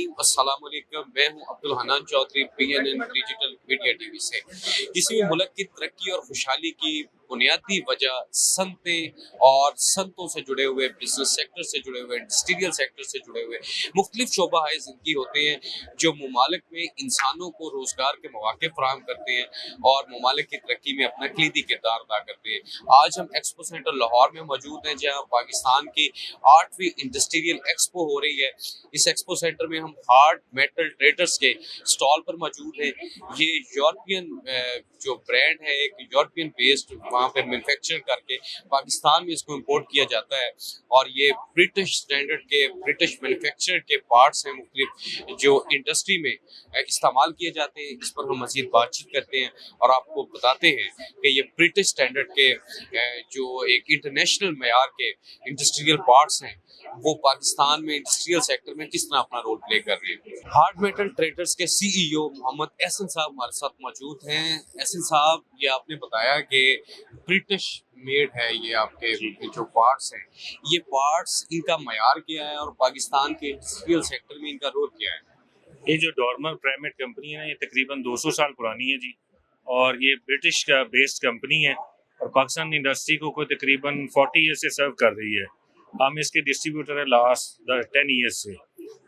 रहीम, अस्सलाम वालेकुम। मैं हूं Abdul Hannan Chaudhary, PNN digital media TV से। किसी भी मुल्क की तरक्की और खुशहाली की बुनियादी वजह सनतें और सनतों से जुड़े हुए, बिजनेस सेक्टर से जुड़े हुए, इंडस्ट्रियल सेक्टर से जुड़े हुए मुख्तलिफ शोबा जिंदगी होते हैं, जो ममालिक में इंसानों को रोजगार के मौके फराहम करते हैं और ममालिक की तरक्की में अपना कलीदी किरदार अदा करते हैं। आज हम एक्सपो सेंटर लाहौर में मौजूद हैं, जहाँ पाकिस्तान की 8वीं इंडस्ट्रियल एक्सपो हो रही है। इस एक्सपो सेंटर में हम हार्ड मेटल ट्रेडर्स के स्टॉल पर मौजूद हैं। ये यूरोपियन जो ब्रांड है, एक यूरोपियन बेस्ड वहाँ पे मैन्युफैक्चर करके पाकिस्तान में इसको इंपोर्ट किया जाता है और ये ब्रिटिश स्टैंडर्ड के, ब्रिटिश मैन्युफैक्चर के पार्ट्स हैं मुख्तलिफ जो इंडस्ट्री में इस्तेमाल किए जाते हैं। इस पर हम मज़ीद बातचीत करते हैं और आपको बताते हैं कि ये ब्रिटिश स्टैंडर्ड के जो एक इंटरनेशनल मेयार के इंडस्ट्रियल पार्ट्स हैं, वो पाकिस्तान में इंडस्ट्रियल सेक्टर में किस तरह अपना रोल प्ले कर रहे हैं। हार्ड मेटल ट्रेडर्स के CEO मोहम्मद एहसन साहब हमारे साथ मौजूद हैं। एहसन साहब, ये आपने बताया कि ब्रिटिश मेड है ये आपके जो पार्ट्स हैं, ये पार्ट्स इनका मयार क्या है और पाकिस्तान के इंडस्ट्रियल सेक्टर में इनका रोल क्या है। ये जो डॉर्मर प्राइमेट कंपनी है ना, ये तकरीबन 200 साल पुरानी है जी। और ये ब्रिटिश का बेस्ड कंपनी है और पाकिस्तान इंडस्ट्री को कोई तकरीबन 40 ईयर से सर्व कर रही है। हम इसके डिस्ट्रीब्यूटर है लास्ट 10 ईयर्स से।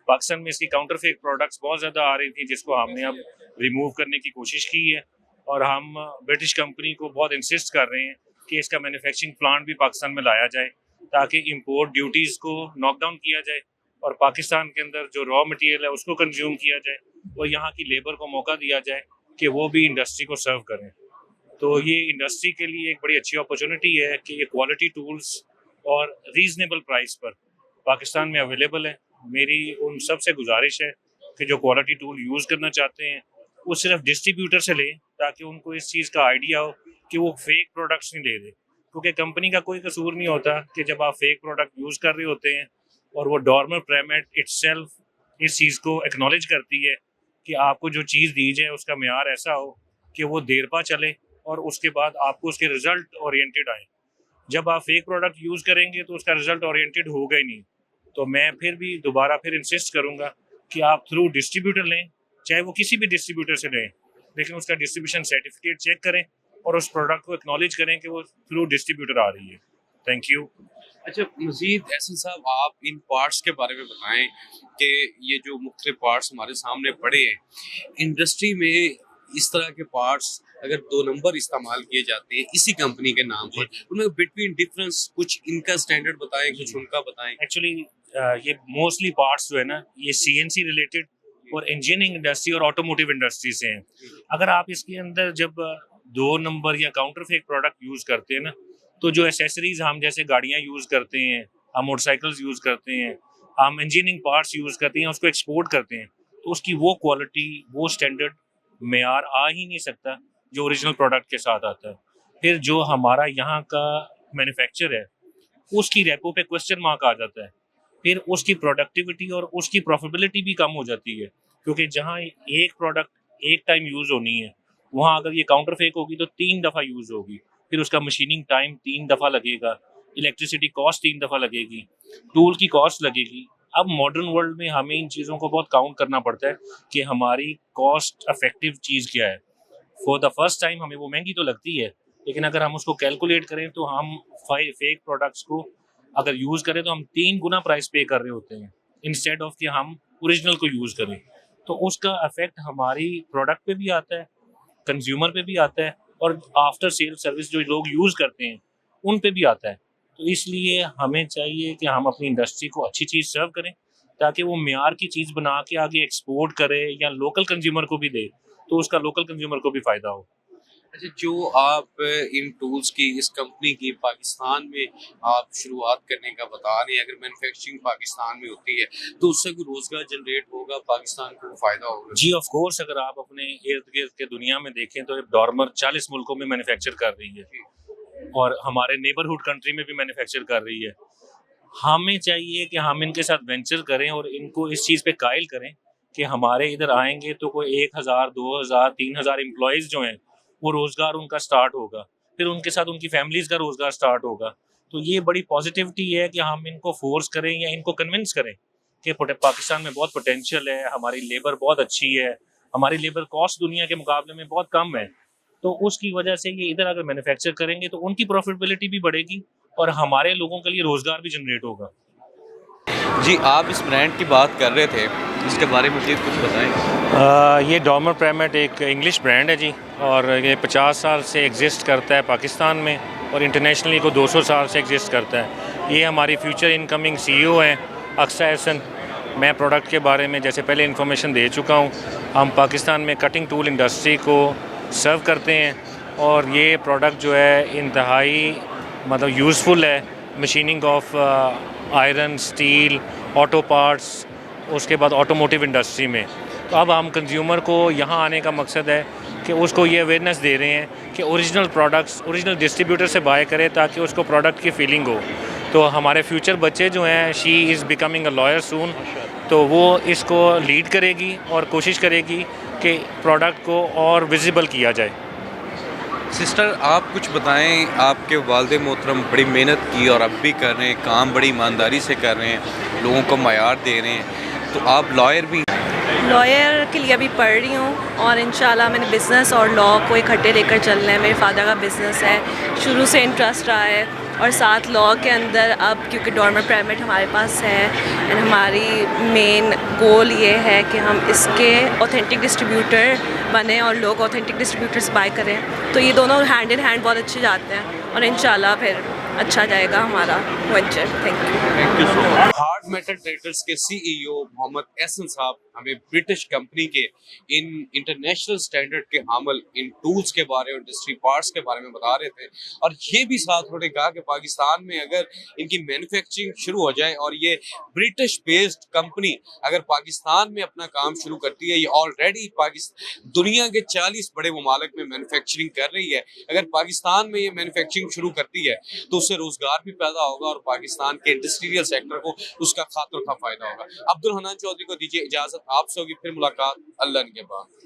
पाकिस्तान में इसकी काउंटरफेक प्रोडक्ट्स बहुत ज़्यादा आ रही थी, जिसको हमने अब रिमूव करने की कोशिश की है और हम ब्रिटिश कंपनी को बहुत इंसिस्ट कर रहे हैं कि इसका मैन्युफैक्चरिंग प्लांट भी पाकिस्तान में लाया जाए, ताकि इम्पोर्ट ड्यूटीज़ को नॉक डाउन किया जाए और पाकिस्तान के अंदर जो रॉ मटेरियल है उसको कंज्यूम किया जाए और यहाँ की लेबर को मौका दिया जाए कि वो भी इंडस्ट्री को सर्व करें। तो ये इंडस्ट्री के लिए एक बड़ी अच्छी अपॉर्चुनिटी है कि ये क्वालिटी टूल्स और रीजनेबल प्राइस पर पाकिस्तान में अवेलेबल है। मेरी उन सब से गुजारिश है कि जो क्वालिटी टूल यूज़ करना चाहते हैं वो सिर्फ डिस्ट्रीब्यूटर से लें, ताकि उनको इस चीज़ का आइडिया हो कि वो फेक प्रोडक्ट्स नहीं ले रहे, क्योंकि कंपनी का कोई कसूर नहीं होता कि जब आप फेक प्रोडक्ट यूज़ कर रहे होते हैं और वो डॉर्मर प्राइमेट इटसेल्फ इस चीज़ को एक्नॉलेज करती है कि आपको जो चीज़ दी जाए उसका मेयार ऐसा हो कि वो देर पा चले और उसके बाद आपको उसके रिजल्ट ओरिएंटेड आए। जब आप फेक प्रोडक्ट यूज़ करेंगे तो उसका रिजल्ट ओरिएंटेड होगा ही नहीं। तो मैं फिर भी दोबारा फिर इंसिस्ट करूँगा कि आप थ्रू डिस्ट्रीब्यूटर लें, चाहे वो किसी भी डिस्ट्रीब्यूटर से लें, लेकिन उसका डिस्ट्रीब्यूशन सर्टिफिकेट चेक करें और उस प्रोडक्ट को एक्नॉलेज करें कि वो थ्रू डिस्ट्रीब्यूटर आ रही है। Thank you. अच्छा, मजीद एहसन साहब, आप इन पार्ट्स के बारे में बताएं कि ये जो मुख्तलिफ पार्ट्स हमारे सामने पड़े हैं, इंडस्ट्री में इस तरह के पार्ट्स अगर 2 नंबर इस्तेमाल किए जाते हैं इसी कंपनी के नाम पर, उनमें बिटवीन डिफरेंस कुछ इनका स्टैंडर्ड बताएं, कुछ उनका बताएं। एक्चुअली ये मोस्टली पार्ट्स जो है ना, ये CNC रिलेटेड और इंजीनियरिंग इंडस्ट्री और ऑटोमोटिव इंडस्ट्री से हैं। अगर आप इसके अंदर जब 2 नंबर या काउंटर फेक प्रोडक्ट यूज़ करते हैं ना, तो जो एसेसरीज हम जैसे गाड़ियाँ यूज़ करते हैं, हम मोटरसाइकिल्स यूज़ करते हैं, हम इंजीनियरिंग पार्ट्स यूज़ करते हैं, उसको एक्सपोर्ट करते हैं, तो उसकी वो क्वालिटी, वो स्टैंडर्ड मेयार आ ही नहीं सकता जो ओरिजिनल प्रोडक्ट के साथ आता है। फिर जो हमारा यहाँ का मैन्युफैक्चर है, उसकी रेपो पे क्वेश्चन मार्क आ जाता है। फिर उसकी प्रोडक्टिविटी और उसकी प्रॉफिटेबिलिटी भी कम हो जाती है, क्योंकि जहाँ एक प्रोडक्ट एक टाइम यूज़ होनी है, वहाँ अगर ये काउंटर फेक होगी तो 3 दफ़ा यूज़ होगी। फिर उसका मशीनिंग टाइम 3 दफ़ा लगेगा, इलेक्ट्रिसिटी कॉस्ट 3 दफ़ा लगेगी, टूल की कॉस्ट लगेगी। अब मॉडर्न वर्ल्ड में हमें इन चीज़ों को बहुत काउंट करना पड़ता है कि हमारी कॉस्ट इफेक्टिव चीज़ क्या है। फॉर द फर्स्ट टाइम हमें वो महंगी तो लगती है, लेकिन अगर हम उसको कैलकुलेट करें तो हम फेक प्रोडक्ट्स को अगर यूज़ करें तो हम 3 गुना प्राइस पे कर रहे होते हैं, इंस्टेड ऑफ कि हम ओरिजिनल को यूज़ करें। तो उसका इफेक्ट हमारी प्रोडक्ट पे भी आता है, कंज्यूमर पे भी आता है और आफ्टर सेल सर्विस जो लोग यूज़ करते हैं उन पे भी आता है। तो इसलिए हमें चाहिए कि हम अपनी इंडस्ट्री को अच्छी चीज़ सर्व करें, ताकि वो मेयार की चीज़ बना के आगे एक्सपोर्ट करे या लोकल कंज्यूमर को भी दे, तो उसका लोकल कंज्यूमर को भी फ़ायदा हो। अच्छा, जो आप इन टूल्स की, इस कंपनी की पाकिस्तान में आप शुरुआत करने का बता रहे हैं, अगर मैन्युफैक्चरिंग पाकिस्तान में होती है तो उससे कोई रोजगार जनरेट होगा, पाकिस्तान को फायदा होगा। जी ऑफ कोर्स, अगर आप अपने इर्द गिर्द के दुनिया में देखें तो डॉर्मर 40 मुल्कों में मैन्युफैक्चर कर रही है और हमारे नेबरहुड कंट्री में भी मैन्युफैक्चर कर रही है। हमें चाहिए कि हम इनके साथ वेंचर करें और इनको इस चीज़ पे कायल करें कि हमारे इधर आएंगे तो कोई 1000, 2000, 3000 एम्प्लॉयज़ जो हैं वो रोज़गार उनका स्टार्ट होगा, फिर उनके साथ उनकी फैमिलीज़ का रोज़गार स्टार्ट होगा। तो ये बड़ी पॉजिटिविटी है कि हम इनको फोर्स करें या इनको कन्विंस करें कि पाकिस्तान में बहुत पोटेंशियल है, हमारी लेबर बहुत अच्छी है, हमारी लेबर कॉस्ट दुनिया के मुकाबले में बहुत कम है, तो उसकी वजह से ये इधर अगर मैन्युफैक्चर करेंगे तो उनकी प्रॉफिटेबिलिटी भी बढ़ेगी और हमारे लोगों के लिए रोज़गार भी जनरेट होगा। जी, आप इस ब्रांड की बात कर रहे थे, इसके बारे में मज़ीद कुछ बताएं। ये डॉर्मर प्राइमेट एक इंग्लिश ब्रांड है जी, और ये 50 साल से एग्जिस्ट करता है पाकिस्तान में और इंटरनेशनली को 200 साल से एग्जिस्ट करता है। ये हमारी फ्यूचर इनकमिंग CEO हैं अक्सा एहसन। मैं प्रोडक्ट के बारे में जैसे पहले इन्फॉर्मेशन दे चुका हूँ। हम पाकिस्तान में कटिंग टूल इंडस्ट्री को सर्व करते हैं और ये प्रोडक्ट जो है इंतहाई मतलब यूज़फुल है machining of iron, steel, auto parts, उसके बाद ऑटोमोटिव इंडस्ट्री में। तो अब हम कंज्यूमर को यहाँ आने का मकसद है कि उसको ये अवेयरनेस दे रहे हैं कि ओरिजिनल प्रोडक्ट्स ओरिजिनल डिस्ट्रीब्यूटर से बाय करे ताकि उसको प्रोडक्ट की फीलिंग हो। तो हमारे फ्यूचर बच्चे जो हैं, she is becoming a lawyer soon, तो वो इसको लीड करेगी और कोशिश करेगी कि प्रोडक्ट को और विजिबल किया जाए। सिस्टर, आप कुछ बताएं। आपके वालिद मोहतरम बड़ी मेहनत की और अब भी कर रहे हैं, काम बड़ी ईमानदारी से कर रहे हैं, लोगों को मयार दे रहे हैं, तो आप लॉयर भी लॉयर के लिए अभी पढ़ रही हूँ और इंशाल्लाह मैंने बिज़नेस और लॉ को इकट्ठे लेकर चलना है। मेरे फादर का बिज़नेस है, शुरू से इंटरेस्ट रहा है और साथ लॉ के अंदर अब क्योंकि डॉर्मर प्राइमेट हमारे पास है एंड हमारी मेन गोल ये है कि हम इसके ऑथेंटिक डिस्ट्रीब्यूटर बने और लोग ऑथेंटिक डिस्ट्रीब्यूटर्स बाय करें, तो ये दोनों हैंड इन हैंड बहुत अच्छे जाते हैं और इंशाल्लाह फिर अच्छा जाएगा हमारा venture. Thank you so much. Hard metal traders के CEO मोहम्मद एहसन साहब हमें ब्रिटिश कंपनी के इन इंटरनेशनल स्टैंडर्ड के हामिल इन टूल्स के बारे और इंडस्ट्री पार्ट्स के बारे में बता रहे थे, और ये भी साथ उन्होंने कहा कि पाकिस्तान में अगर इनकी मैन्युफैक्चरिंग शुरू हो जाए और ये ब्रिटिश बेस्ड कंपनी अगर पाकिस्तान में अपना काम शुरू करती है, ये ऑलरेडी पाकिस्तान दुनिया के 40 बड़े ममालिक में मैन्युफैक्चरिंग कर रही है, अगर पाकिस्तान में ये मैन्युफैक्चरिंग शुरू करती है तो उससे रोजगार भी पैदा होगा और पाकिस्तान के इंडस्ट्रियल सेक्टर को उसका खातिर खा फायदा होगा। अब्दुल हन्नान चौधरी को दीजिए इजाजत, आपसे होगी फिर मुलाकात अल्लाह के बाद।